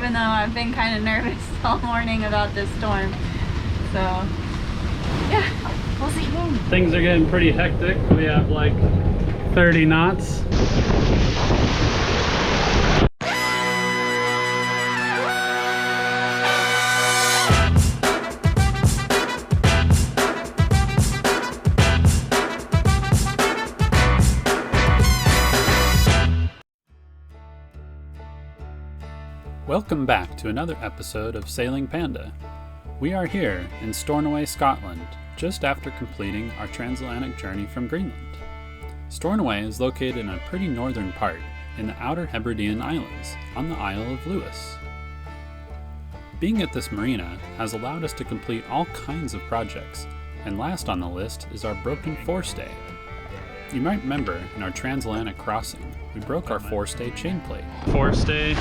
even though I've been kind of nervous all morning about this storm. So, yeah, we'll see. Things are getting pretty hectic. We have like 30 knots. Welcome back to another episode of Sailing Panda. We are here in Stornoway, Scotland, just after completing our transatlantic journey from Greenland. Stornoway is located in a pretty northern part in the Outer Hebridean Islands on the Isle of Lewis. Being at this marina has allowed us to complete all kinds of projects, and last on the list is our broken forestay. You might remember in our transatlantic crossing, we broke our forestay chain plate. Forestay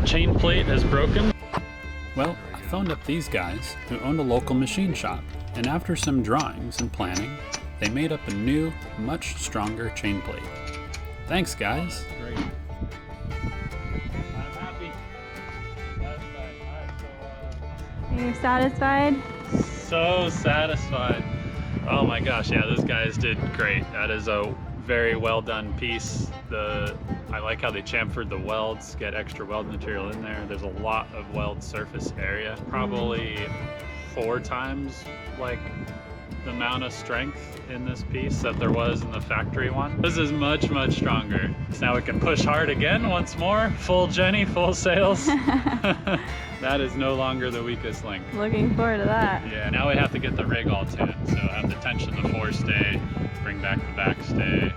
chain plate is broken. Well, I phoned up these guys who owned a local machine shop, and after some drawings and planning, they made up a new, much stronger chain plate. Thanks, guys. Great. I'm happy. You're satisfied? So satisfied. Oh my gosh, yeah, those guys did great. That is a very well done piece. I like how they chamfered the welds, get extra weld material in there. There's a lot of weld surface area, probably 4 times like the amount of strength in this piece that there was in the factory one. This is much, much stronger. So now we can push hard again once more. Full Jenny, full sails. That is no longer the weakest link. Looking forward to that. Yeah, now we have to get the rig all tuned. So I have to tension the forestay, bring back the backstay,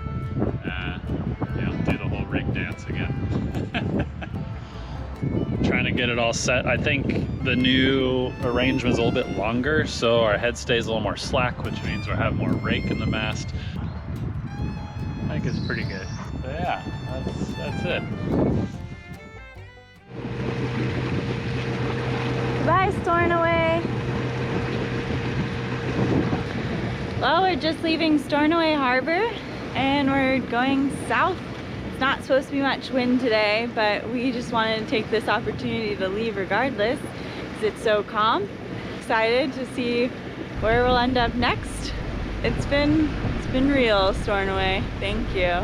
do the whole rig dance again. Trying to get it all set. I think the new arrangement is a little bit longer, so our head stays a little more slack, which means we'll have more rake in the mast. I think it's pretty good. So yeah, that's it. Goodbye, Stornoway. Well, we're just leaving Stornoway Harbor and we're going south. It's not supposed to be much wind today, but we just wanted to take this opportunity to leave regardless because it's so calm. Excited to see where we'll end up next. It's been real, Stornoway. Thank you.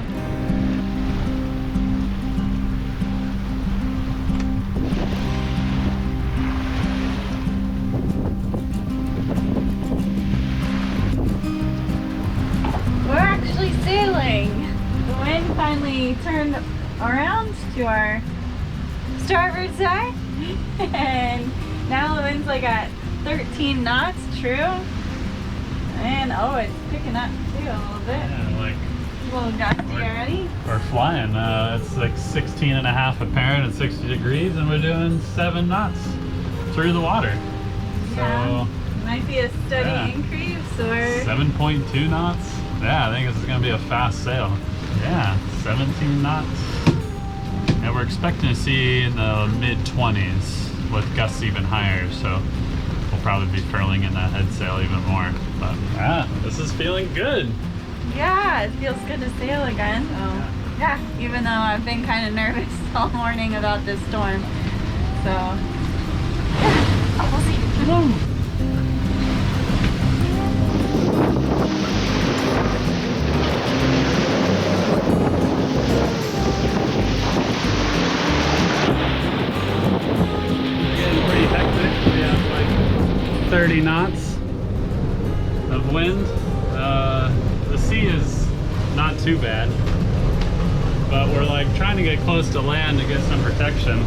Sailing. The wind finally turned around to our starboard side and now the wind's like at 13 knots, true. And oh, it's picking up too a little bit. Yeah, like a little gusty already. We're flying. It's like 16 and a half apparent at 60 degrees and we're doing 7 knots through the water. Yeah. So might be a steady increase or 7.2 knots. Yeah, I think this is going to be a fast sail. Yeah, 17 knots. And we're expecting to see in the mid-20s with gusts even higher, so we'll probably be furling in that head sail even more. But yeah, this is feeling good. Yeah, it feels good to sail again. So, yeah, even though I've been kind of nervous all morning about this storm. So, yeah, we'll see. Getting pretty hectic. We have like 30 knots of wind. The sea is not too bad, but we're like trying to get close to land to get some protection.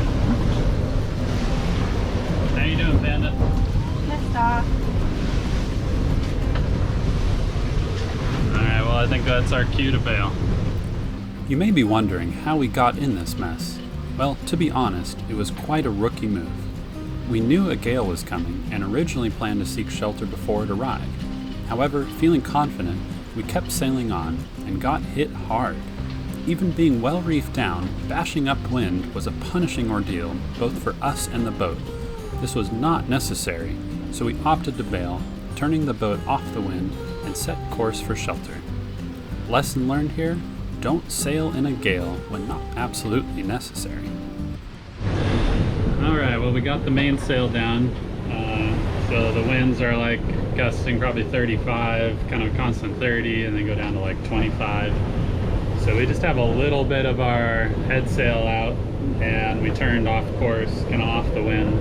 How you doing, Panda? Pissed off. Alright, well I think that's our cue to bail. You may be wondering how we got in this mess. Well, to be honest, it was quite a rookie move. We knew a gale was coming and originally planned to seek shelter before it arrived. However, feeling confident, we kept sailing on and got hit hard. Even being well reefed down, bashing upwind was a punishing ordeal both for us and the boat. This was not necessary, so we opted to bail, turning the boat off the wind and set course for shelter. Lesson learned here, don't sail in a gale when not absolutely necessary. So we got the mainsail down. So the winds are like gusting probably 35, kind of constant 30, and then go down to like 25. So we just have a little bit of our head sail out, and we turned off course, kind of off the wind.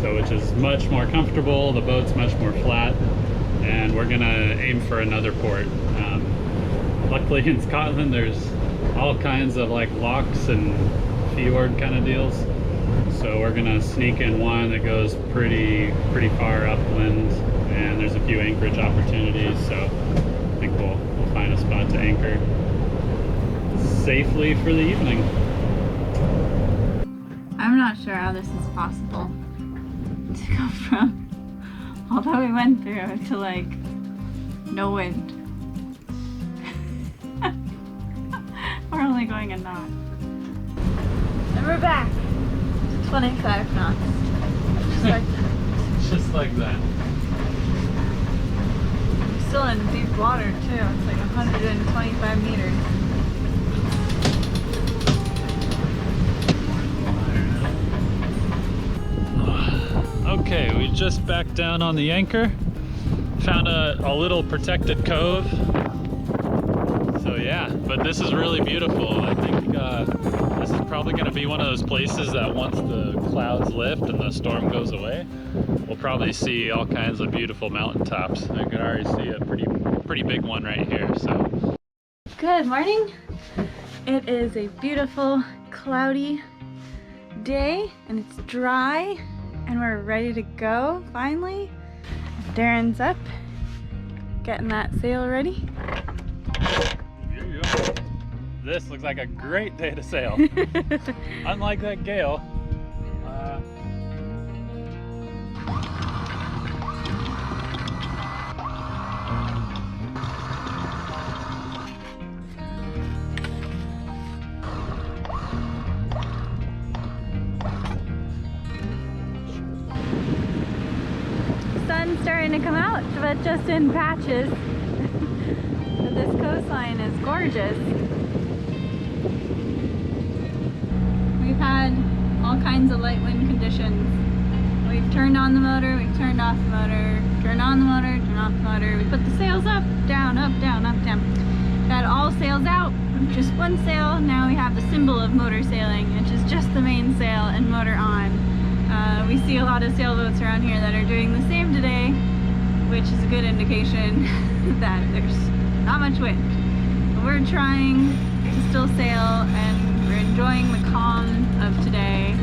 So which is much more comfortable, the boat's much more flat, and we're gonna aim for another port. Luckily in Scotland there's all kinds of like lochs and fjord kind of deals. So we're gonna sneak in one that goes pretty far upland, and there's a few anchorage opportunities, so I think we'll find a spot to anchor safely for the evening. I'm not sure how this is possible to go from all that we went through to like no wind. We're only going a knot. And we're back. 25 knots. Just like that. Just like that. Still in deep water too. It's like 125 meters. Okay, we just backed down on the anchor. Found a little protected cove. So yeah, but this is really beautiful. I think this is probably going to be one of those places that once the clouds lift and the storm goes away, we'll probably see all kinds of beautiful mountaintops. I can already see a pretty big one right here. So Good morning. It is a beautiful cloudy day and it's dry and we're ready to go finally. Darren's up getting that sail ready. This looks like a great day to sail. Unlike that gale. Sun's starting to come out, but just in patches. But this coastline is gorgeous. We've had all kinds of light wind conditions. We've turned on the motor, we've turned off the motor, turned on the motor, turned off the motor. We put the sails up, down, up, down, up, down. We've had all sails out, just one sail. Now we have the symbol of motor sailing, which is just the main sail and motor on. We see a lot of sailboats around here that are doing the same today, which is a good indication that there's not much wind. But we're trying to still sail and we're enjoying the calm of today.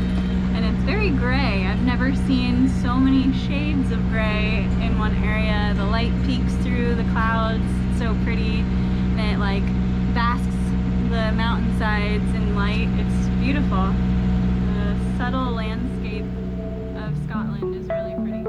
And it's very gray. I've never seen so many shades of gray in one area. The light peeks through the clouds. It's so pretty. And it like basks the mountainsides in light. It's beautiful. The subtle landscape of Scotland is really pretty.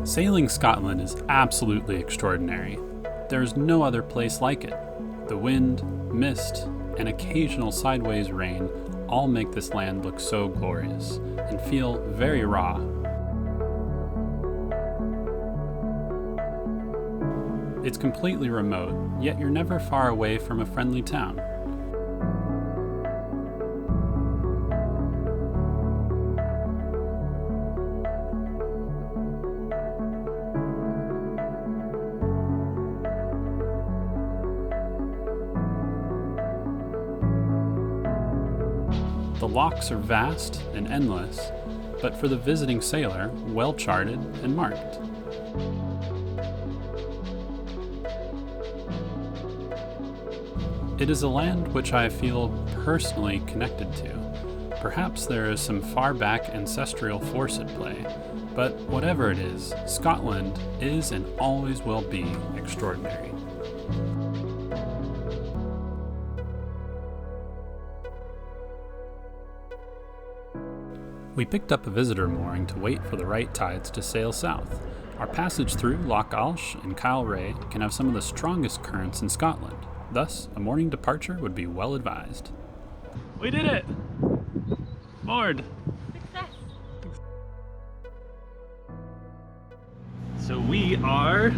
Sailing Scotland is absolutely extraordinary. There's no other place like it. The wind, mist, and occasional sideways rain all make this land look so glorious and feel very raw. It's completely remote, yet you're never far away from a friendly town. The lochs are vast and endless, but for the visiting sailor, well charted and marked. It is a land which I feel personally connected to. Perhaps there is some far back ancestral force at play, but whatever it is, Scotland is and always will be extraordinary. We picked up a visitor mooring to wait for the right tides to sail south. Our passage through Lochs and Kyle Ray can have some of the strongest currents in Scotland. Thus, a morning departure would be well advised. We did it! Moored! Success! So we are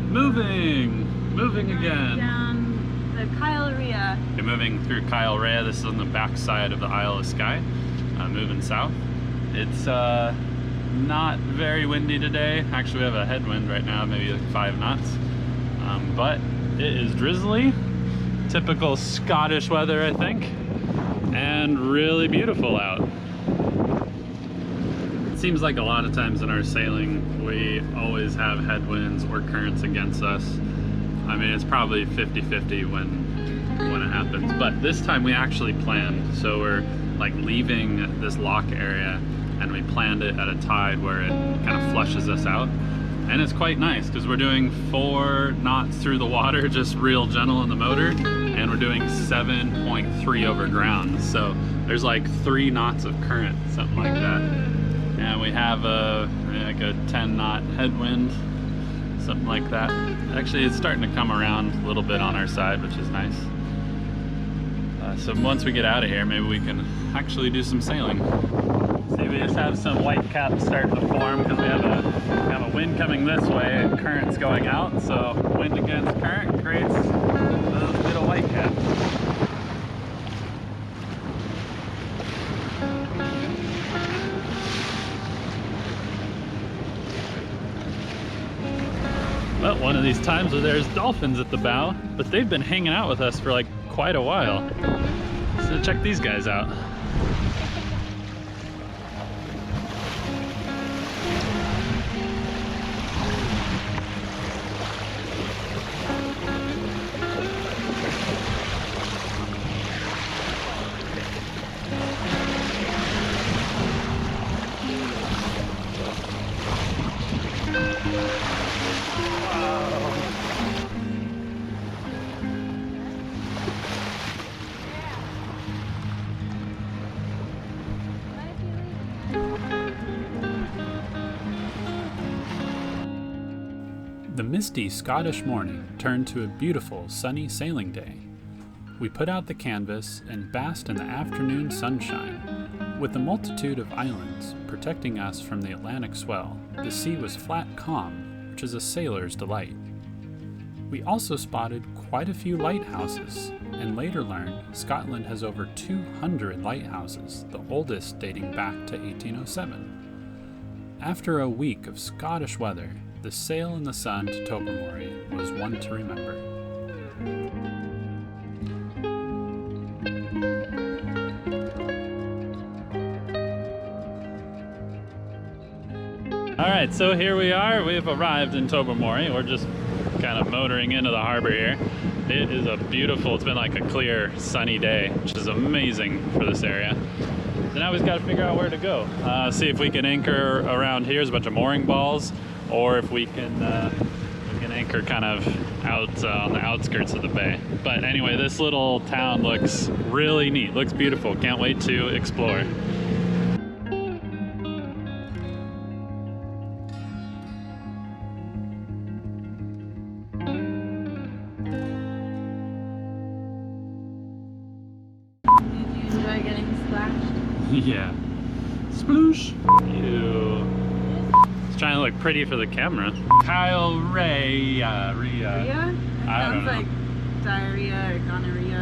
moving again. Down the Kyle Ray. We're moving through Kyle Ray. This is on the backside of the Isle of Skye. Moving south. It's not very windy today. Actually, we have a headwind right now, maybe like 5 knots. But it is drizzly, typical Scottish weather, I think, and really beautiful out. It seems like a lot of times in our sailing, we always have headwinds or currents against us. I mean, it's probably 50-50 when it happens, but this time we actually planned. So we're like leaving this loch area and we planned it at a tide where it kind of flushes us out. And it's quite nice because we're doing 4 knots through the water, just real gentle in the motor, and we're doing 7.3 over ground. So there's like 3 knots of current, something like that. And we have like a 10 knot headwind, something like that. Actually, it's starting to come around a little bit on our side, which is nice. So once we get out of here, maybe we can actually do some sailing. See, we just have some white caps starting to form because we have a wind coming this way and current's going out. So wind against current creates those little white caps. Well, one of these times where there's dolphins at the bow, but they've been hanging out with us for like quite a while. So check these guys out. The misty Scottish morning turned to a beautiful sunny sailing day. We put out the canvas and basked in the afternoon sunshine. With a multitude of islands protecting us from the Atlantic swell, the sea was flat calm, which is a sailor's delight. We also spotted quite a few lighthouses, and later learned Scotland has over 200 lighthouses, the oldest dating back to 1807. After a week of Scottish weather, the sail in the sun to Tobermory was one to remember. All right, so here we are. We have arrived in Tobermory. We're just kind of motoring into the harbor here. It is a beautiful, it's been like a clear, sunny day, which is amazing for this area. So now we've got to figure out where to go. See if we can anchor around here. There's a bunch of mooring balls, or if we can anchor kind of out on the outskirts of the bay. But anyway, this little town looks really neat. Looks beautiful. Can't wait to explore. Did you enjoy getting splashed? Yeah. Sploosh. Ew. It's trying to look pretty for the camera. Kyle Ray. Rhea. Rhea? It I sounds don't know. like diarrhea or gonorrhea.